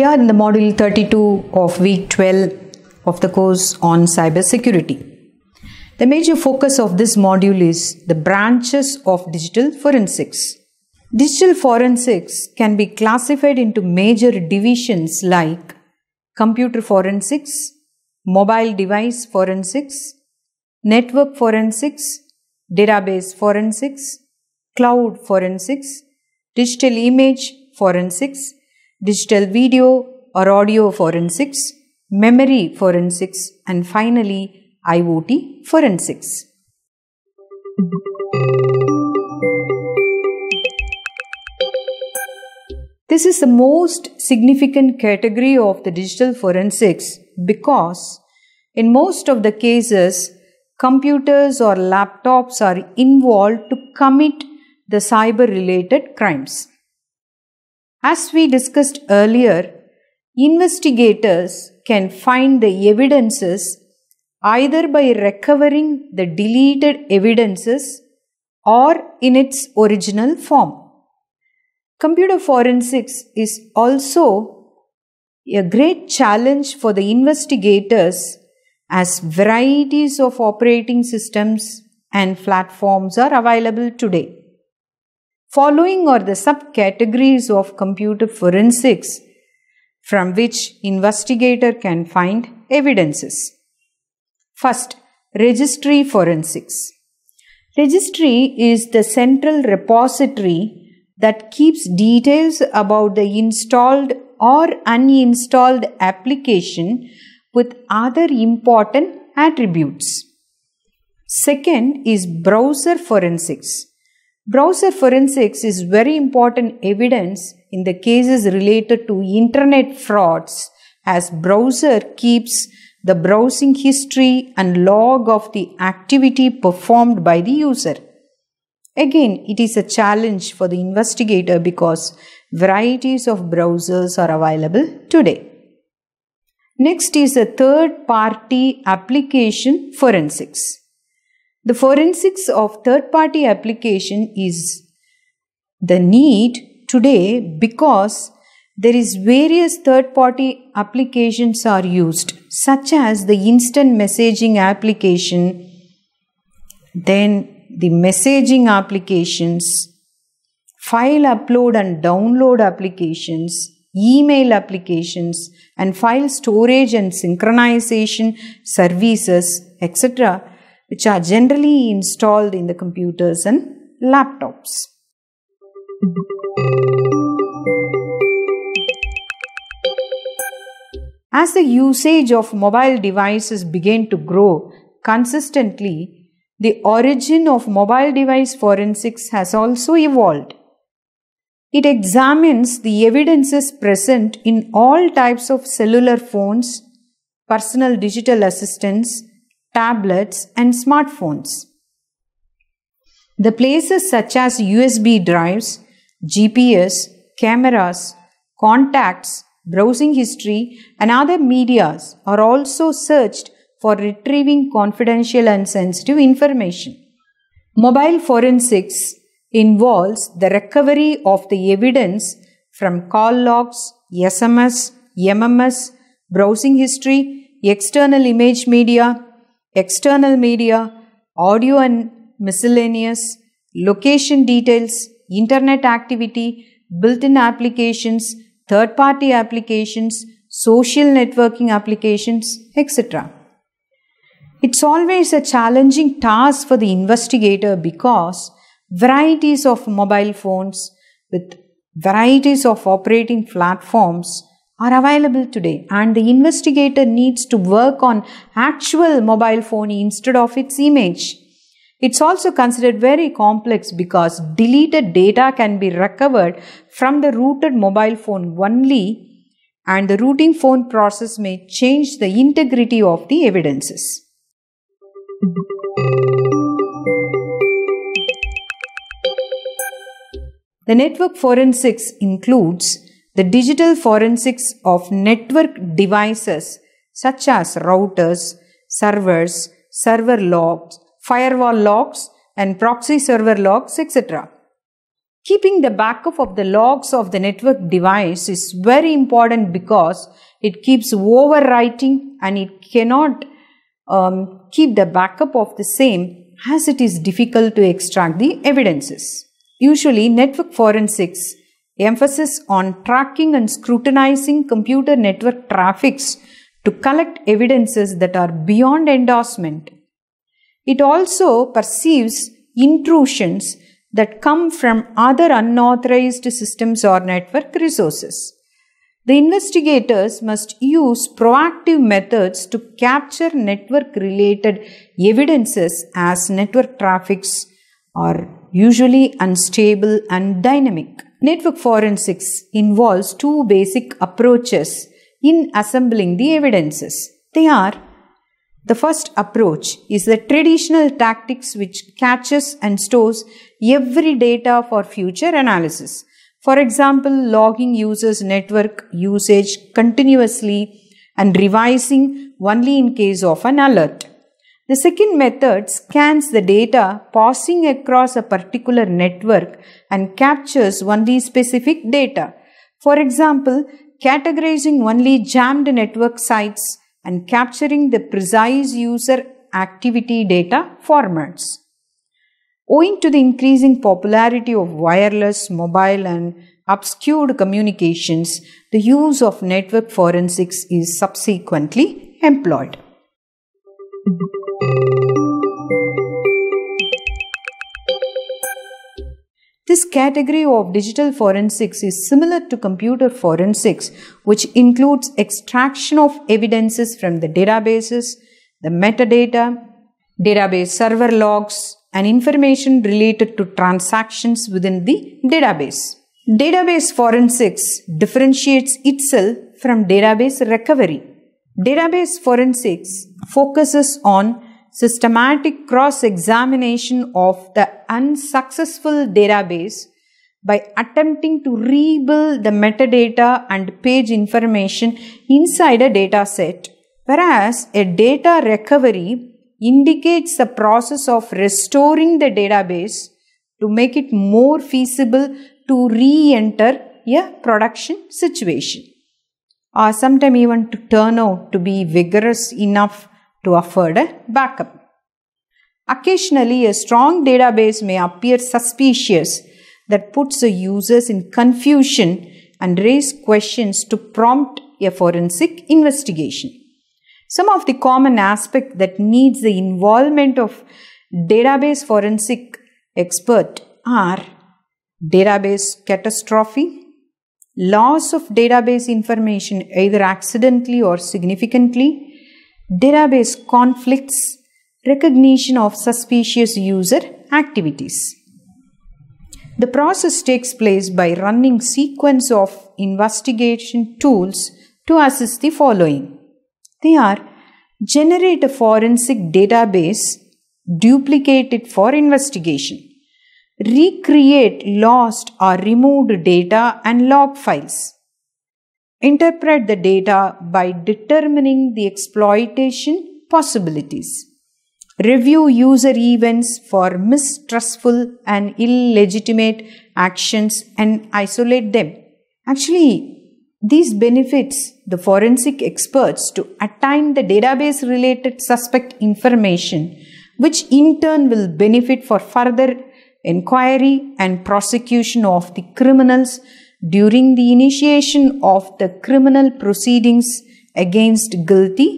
are in the module 32 of week 12 of the course on cybersecurity. The major focus of this module is the branches of digital forensics. Digital forensics can be classified into major divisions like computer forensics, mobile device forensics, network forensics, database forensics, cloud forensics, digital image forensics, digital video or audio forensics, memory forensics, and finally IoT forensics. This is the most significant category of the digital forensics because in most of the cases, computers or laptops are involved to commit the cyber-related crimes. As we discussed earlier, investigators can find the evidences either by recovering the deleted evidences or in its original form. Computer forensics is also a great challenge for the investigators as varieties of operating systems and platforms are available today. Following are the subcategories of computer forensics from which investigator can find evidences. First, registry forensics. Registry is the central repository that keeps details about the installed or uninstalled application with other important attributes. Second is browser forensics. Browser forensics is very important evidence in the cases related to internet frauds as browser keeps the browsing history and log of the activity performed by the user. Again, it is a challenge for the investigator because varieties of browsers are available today. Next is a third-party application forensics. The forensics of third-party application is the need today because there is various third-party applications are used, such as the instant messaging application, then the messaging applications, file upload and download applications, email applications, and file storage and synchronization services, etc., which are generally installed in the computers and laptops. As the usage of mobile devices began to grow consistently, the origin of mobile device forensics has also evolved. It examines the evidences present in all types of cellular phones, personal digital assistants, tablets, and smartphones. The places such as USB drives, GPS, cameras, contacts, browsing history, and other medias are also searched for retrieving confidential and sensitive information. Mobile forensics involves the recovery of the evidence from call logs, SMS, MMS, browsing history, external image media, external media, audio and miscellaneous, location details, internet activity, built-in applications, third-party applications, social networking applications, etc. It's always a challenging task for the investigator because varieties of mobile phones with varieties of operating platforms are available today and the investigator needs to work on actual mobile phone instead of its image. It's also considered very complex because deleted data can be recovered from the rooted mobile phone only and the rooting phone process may change the integrity of the evidences. The network forensics includes the digital forensics of network devices such as routers, servers, server logs, firewall logs, and proxy server logs, etc. Keeping the backup of the logs of the network device is very important because it keeps overwriting and it cannot keep the backup of the same as it is difficult to extract the evidences. Usually, network forensics emphasis on tracking and scrutinizing computer network traffics to collect evidences that are beyond endorsement. It also perceives intrusions that come from other unauthorized systems or network resources. The investigators must use proactive methods to capture network-related evidences as network traffics are usually unstable and dynamic. Network forensics involves two basic approaches in assembling the evidences. They are: the first approach is the traditional tactics which catches and stores every data for future analysis. For example, logging users' network usage continuously and revising only in case of an alert. The second method scans the data passing across a particular network and captures only specific data. For example, categorizing only jammed network sites and capturing the precise user activity data formats. Owing to the increasing popularity of wireless, mobile and obscured communications, the use of network forensics is subsequently employed. This category of digital forensics is similar to computer forensics, which includes extraction of evidences from the databases, the metadata, database server logs, and information related to transactions within the database. Database forensics differentiates itself from database recovery. Database forensics focuses on systematic cross-examination of the unsuccessful database by attempting to rebuild the metadata and page information inside a dataset, whereas a data recovery indicates the process of restoring the database to make it more feasible to re-enter a production situation, or sometimes even to turn out to be vigorous enough to afford a backup. Occasionally, a strong database may appear suspicious that puts the users in confusion and raise questions to prompt a forensic investigation. Some of the common aspects that needs the involvement of database forensic expert are database catastrophe, loss of database information either accidentally or significantly, database conflicts, recognition of suspicious user activities. The process takes place by running sequence of investigation tools to assist the following. They are: generate a forensic database, duplicate it for investigation, recreate lost or removed data and log files, interpret the data by determining the exploitation possibilities, review user events for mistrustful and illegitimate actions and isolate them. Actually, these benefits the forensic experts to attain the database related suspect information, which in turn will benefit for further inquiry and prosecution of the criminals during the initiation of the criminal proceedings against guilty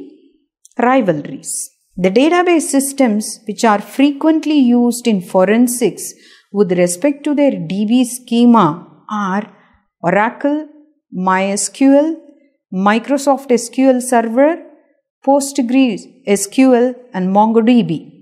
rivalries. The database systems which are frequently used in forensics with respect to their DB schema are Oracle, MySQL, Microsoft SQL Server, PostgreSQL and MongoDB.